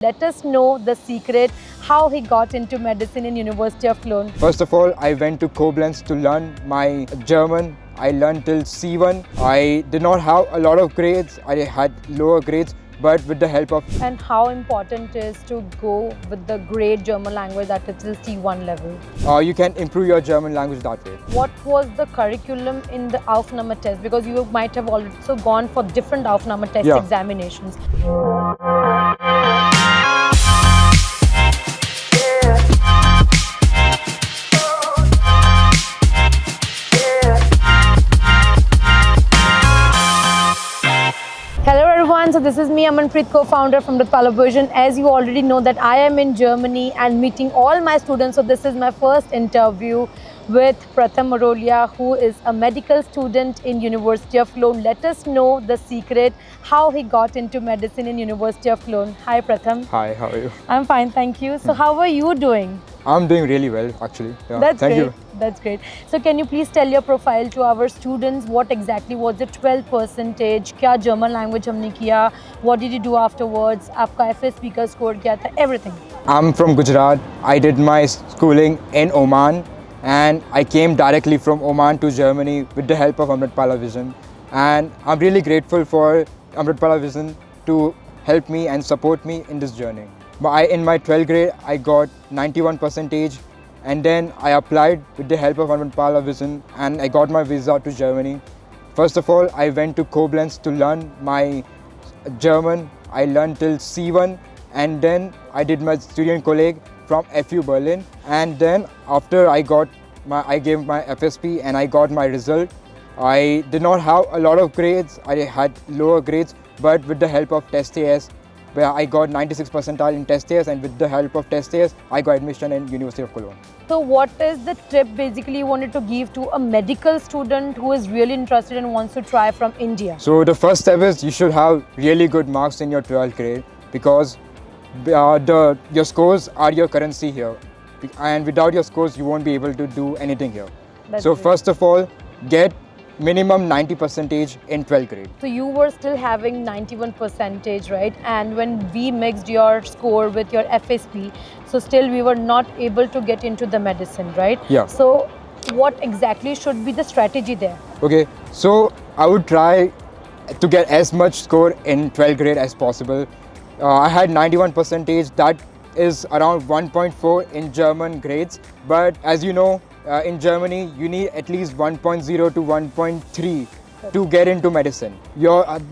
Let us know the secret, how he got into medicine in University of Cologne. First of all, I went to Koblenz to learn my German. I learned till C1. I did not have a lot of grades. I had lower grades, but with the help of... And how important it is to go with the great German language that is till C1 level. You can improve your German language that way. What was the curriculum in the Aufnahme test? Because you might have also gone for different Aufnahme test examinations. Hello everyone, so this is me Amanpreet, co-founder from Ratpala Vision. As you already know that I am in Germany and meeting all my students, so this is my first interview with Pratham Marolia, who is a medical student in University of Cologne. Let us know the secret, how he got into medicine in University of Cologne. Hi Pratham. Hi, how are you? I'm fine, thank you. So how are you doing? I'm doing really well, actually. Yeah, That's thank great. you. That's great. So can you please tell your profile to our students? What exactly was the 12%? क्या German language हमने किया? What did you do afterwards? आपका FSP का score क्या था? Everything. I'm from Gujarat. I did my schooling in Oman and I came directly from Oman to Germany with the help of Amritpala Vision. And I'm really grateful for Amritpala Vision to help me and support me in this journey. But in my 12th grade, I got 91%, and then I applied with the help of Amritpala Vision and I got my visa to Germany. First of all, I went to Koblenz to learn my German. I learned till C1, and then I did my student colleague from FU Berlin. And then after I gave my FSP and I got my result. I did not have a lot of grades. I had lower grades, but with the help of Test AS, where I got 96 percentile in Test AS, and with the help of Test AS, I got admission in University of Cologne. So what is the tip basically you wanted to give to a medical student who is really interested and wants to try from India? So the first step is you should have really good marks in your 12th grade, because your scores are your currency here, and without your scores you won't be able to do anything here. So first of all, get minimum 90% in 12th grade. So you were still having 91%, right? And when we mixed your score with your FSP, so still we were not able to get into the medicine, right? Yeah. So what exactly should be the strategy there? Okay, so I would try to get as much score in 12th grade as possible. I had 91%, that is around 1.4 in German grades. But as you know, in Germany, you need at least 1.0 to 1.3 to get into medicine.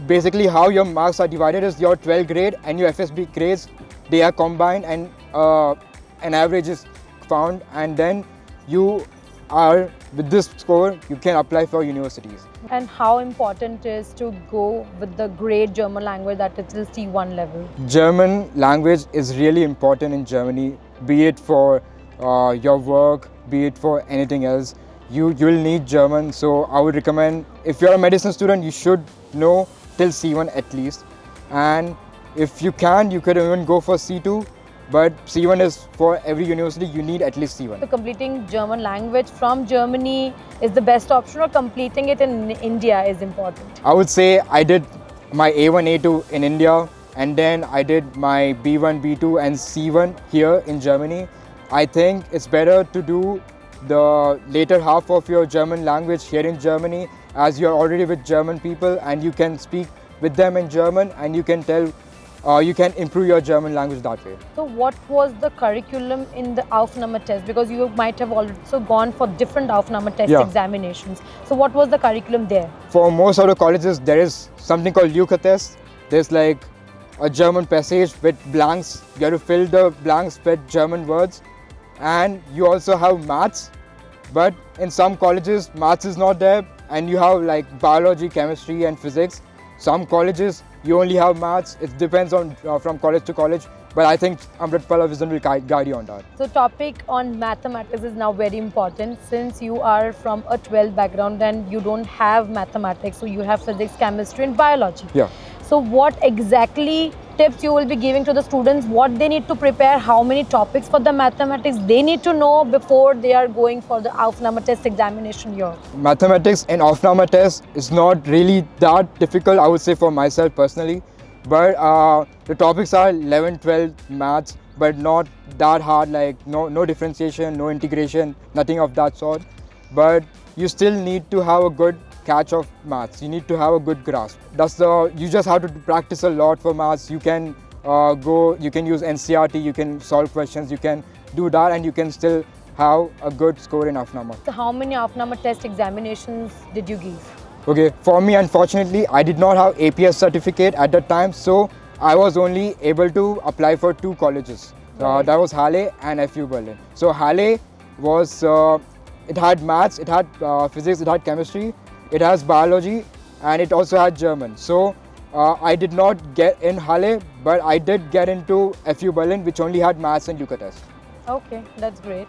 Basically how your marks are divided is your 12th grade and your FSB grades, they are combined, and an average is found, and then with this score, you can apply for universities. And how important it is to go with the great German language that is till C1 level? German language is really important in Germany, be it for your work, be it for anything else. You'll need German, so I would recommend, if you're a medicine student, you should know till C1 at least. And if you can, you could even go for C2, but C1 is for every university, you need at least C1. So completing German language from Germany is the best option, or completing it in India is important? I would say I did my A1, A2 in India, and then I did my B1, B2 and C1 here in Germany. I think it's better to do the later half of your German language here in Germany, as you're already with German people and you can speak with them in German, and you can improve your German language that way. So what was the curriculum in the Aufnahme test? Because you might have also gone for different Aufnahme test examinations. So what was the curriculum there? For most of the colleges, there is something called Leuke test. There's like a German passage with blanks. You have to fill the blanks with German words. And you also have maths, but in some colleges maths is not there, and you have like biology, chemistry and physics. Some colleges you only have maths. It depends on from college to college, but I think Amritpala Vision will guide you on that. So topic on mathematics is now very important, since you are from a 12 background and you don't have mathematics, so you have physics, chemistry and biology. Yeah. So what exactly tips you will be giving to the students, what they need to prepare, how many topics for the mathematics they need to know before they are going for the Aufnahme test examination here? Mathematics and Aufnahme test is not really that difficult, I would say, for myself personally. but the topics are 11, 12 maths, but not that hard, like no differentiation, no integration, nothing of that sort. But you still need to have a good catch of maths. You need to have a good grasp. You just have to practice a lot for maths. You can you can use NCRT, you can solve questions, you can do that, and you can still have a good score in Afnama. So how many Afnama test examinations did you give? Okay, for me, unfortunately, I did not have APS certificate at that time, so I was only able to apply for 2 colleges. Right. That was Halle and FU Berlin. So Halle was, it had maths, it had physics, it had chemistry, it has biology, and it also had German. So I did not get in Halle, but I did get into FU Berlin, which only had maths and UCA test. Okay, that's great.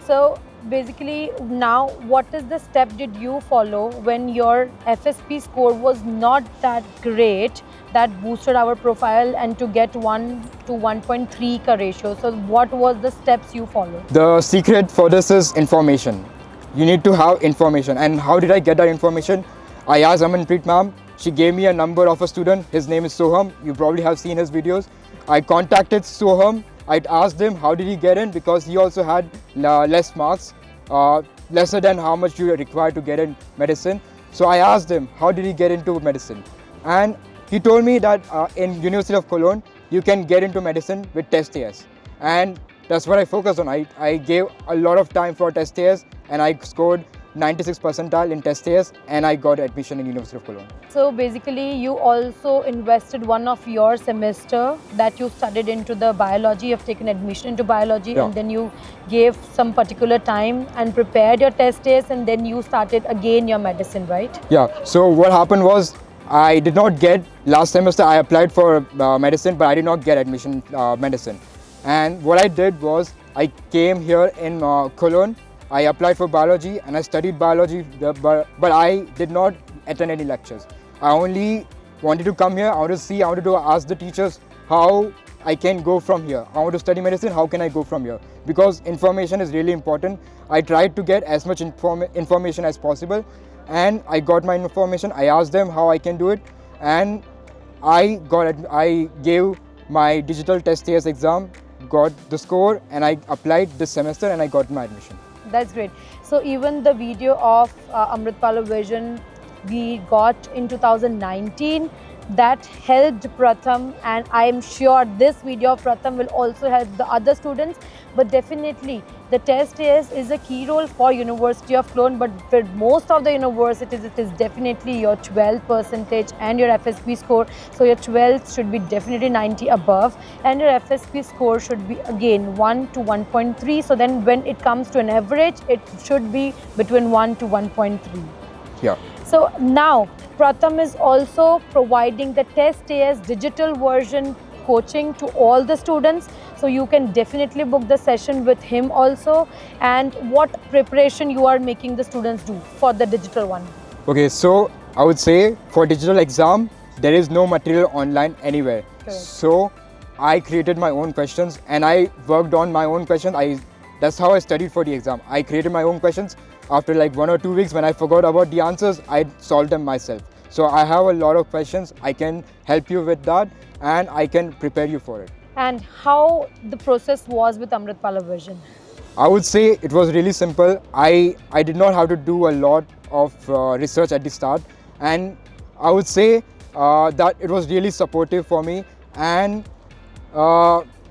So basically now what is the step did you follow when your FSP score was not that great that boosted our profile and to get 1 to 1.3 ka ratio? So what was the steps you followed? The secret for this is information. You need to have information. And how did I get that information? I asked Amanpreet ma'am. She gave me a number of a student. His name is Soham. You probably have seen his videos. I contacted Soham. I asked him how did he get in, because he also had less marks, lesser than how much you require to get in medicine. So I asked him how did he get into medicine, and he told me that in University of Cologne you can get into medicine with test AS, and that's what I focused on. I gave a lot of time for test AS, and I scored 96 percentile in test AS, and I got admission in University of Cologne. So basically you also invested one of your semester that you studied into the biology, you've taken admission into biology, Yeah. and then you gave some particular time and prepared your test days, and then you started again your medicine, right? Yeah, so what happened was I did not get, last semester I applied for medicine, but I did not get admission medicine. And what I did was I came here in Cologne, I applied for biology and I studied biology, but I did not attend any lectures. I only wanted to come here, I wanted to ask the teachers how I can go from here. I want to study medicine, how can I go from here? Because information is really important. I tried to get as much information as possible, and I got my information. I asked them how I can do it, and I gave my digital test AS exam, got the score, and I applied this semester and I got my admission. That's great. So even the video of Amritpala Vision we got in 2019, that helped Pratham, and I am sure this video of Pratham will also help the other students. But definitely the test is a key role for University of Cologne, but for most of the universities it is definitely your 12 percentage and your FSP score. So your 12 should be definitely 90 above, and your FSP score should be again 1 to 1.3. So then when it comes to an average, it should be between 1 to 1.3. Yeah. So now Pratham is also providing the test AS digital version coaching to all the students. So you can definitely book the session with him also. And what preparation you are making the students do for the digital one? Okay, so I would say for digital exam, there is no material online anywhere. Correct. So I created my own questions and I worked on my own questions. That's how I studied for the exam. I created my own questions. After like 1 or 2 weeks, when I forgot about the answers, I solved them myself. So I have a lot of questions. I can help you with that and I can prepare you for it. And how the process was with Amritpala Vision? I would say it was really simple. I did not have to do a lot of research at the start, and I would say that it was really supportive for me. And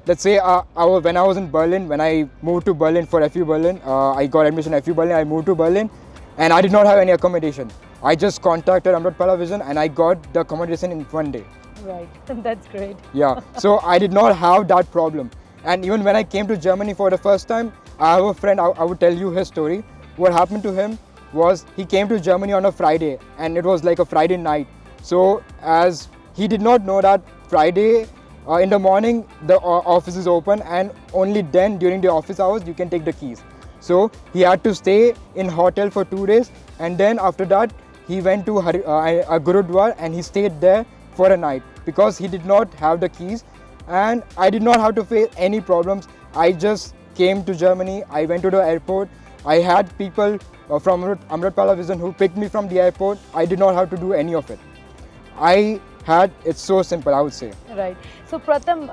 let's say when I was in Berlin, when I moved to Berlin for FU Berlin, I got admission at FU Berlin, I moved to Berlin and I did not have any accommodation. I just contacted Amritpala Vision and I got the accommodation in 1 day. Right, that's great. Yeah, so I did not have that problem. And even when I came to Germany for the first time, I have a friend, I would tell you his story. What happened to him was he came to Germany on a Friday and it was like a Friday night. So as he did not know that Friday in the morning the office is open and only then during the office hours you can take the keys. So he had to stay in hotel for 2 days, and then after that he went to a Gurudwara and he stayed there for a night because he did not have the keys. And I did not have to face any problems. I just came to Germany, I went to the airport, I had people from Amritpala Vision who picked me from the airport. I did not have to do any of it. I had, it's so simple, I would say. Right. So Pratham,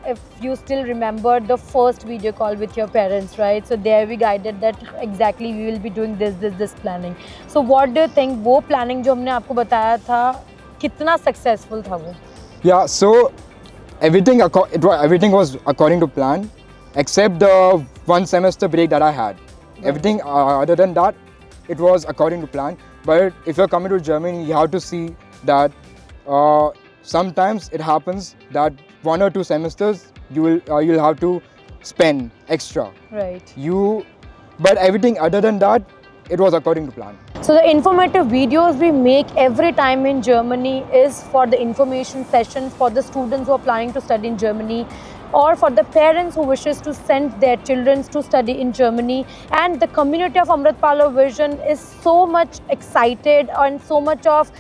if you still remember the first video call with your parents, right? So there we guided that exactly we will be doing this planning. So what do you think? वो planning जो हमने आपको बताया था, कितना successful था वो? Yeah, so everything was according to plan, except the 1 semester break that I had. Everything other than that, it was according to plan. But if you're coming to Germany, you have to see that sometimes it happens that 1 or 2 semesters you'll have to spend extra. Right. But everything other than that, it was according to plan. So the informative videos we make every time in Germany is for the information sessions for the students who are planning to study in Germany, or for the parents who wishes to send their children to study in Germany. And the community of Amrit Palo Vision is so much excited and so much of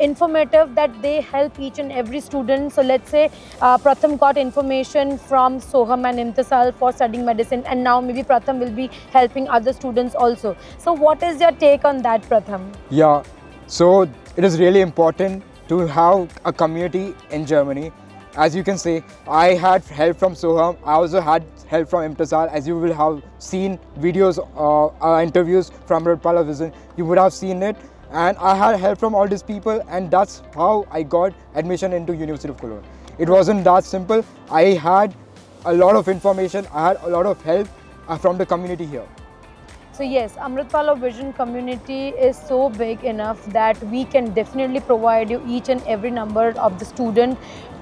informative that they help each and every student. So let's say Pratham got information from Soham and Imtisal for studying medicine, and now maybe Pratham will be helping other students also. So what is your take on that, Pratham? Yeah, so it is really important to have a community in Germany. As you can say, I had help from Soham, I also had help from Imtisal. As you will have seen videos, interviews from Amrit Palo Vision, you would have seen it. And I had help from all these people, and that's how I got admission into University of Cologne. It wasn't that simple. I had a lot of information, I had a lot of help from the community here. So yes, Amrit Palo Vision community is so big enough that we can definitely provide you each and every number of the student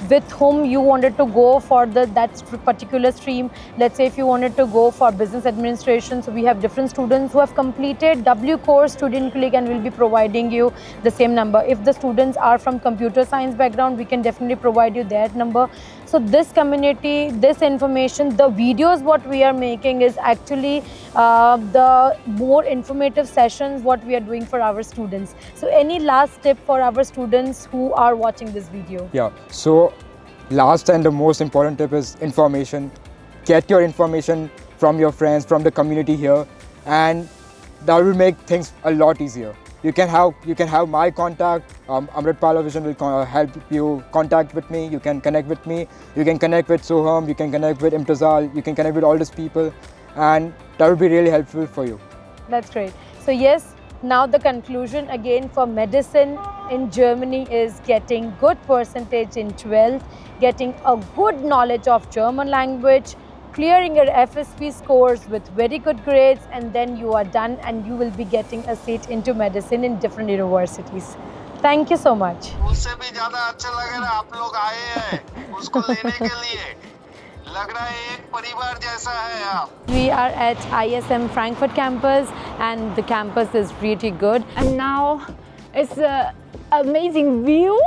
with whom you wanted to go for that particular stream. Let's say if you wanted to go for business administration, so we have different students who have completed W course, Student Click, and we'll be providing you the same number. If the students are from computer science background, we can definitely provide you that number. So this community, this information, the videos what we are making is actually the more informative sessions what we are doing for our students. So any last tip for our students who are watching this video? Yeah, so last and the most important tip is information. Get your information from your friends, from the community here, and that will make things a lot easier. You can have my contact. Amrit Palo Vision will help you contact with me. You can connect with me. You can connect with Soham. You can connect with Imtisal. You can connect with all these people, and that will be really helpful for you. That's great. So yes, now the conclusion again for medicine in Germany is getting good percentage in 12th, getting a good knowledge of German language, clearing your FSP scores with very good grades, and then you are done and you will be getting a seat into medicine in different universities. Thank you so much. उससे भी ज़्यादा अच्छा लग रहा है आप लोग आए हैं उसको लेने के लिए लग रहा है एक परिवार जैसा है आप. We are at ISM Frankfurt campus and the campus is really good. And now it's an amazing view